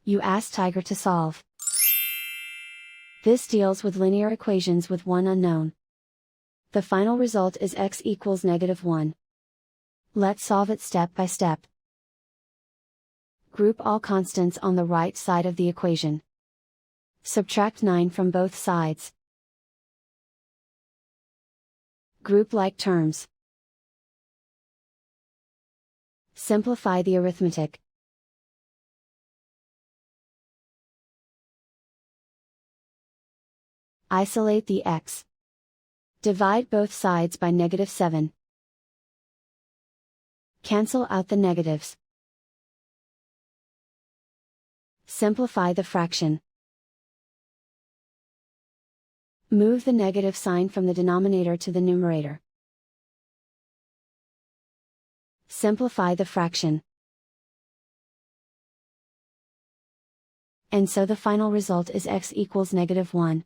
You ask Tiger to solve. This deals with linear equations with one unknown. The final result is x equals -1. Let's solve it step by step. Group all constants on the right side of the equation. Subtract 9 from both sides. Group like terms. Simplify the arithmetic. Isolate the x. Divide both sides by -7. Cancel out the negatives. Simplify the fraction. Move the negative sign from the denominator to the numerator. Simplify the fraction. And so the final result is x equals -1.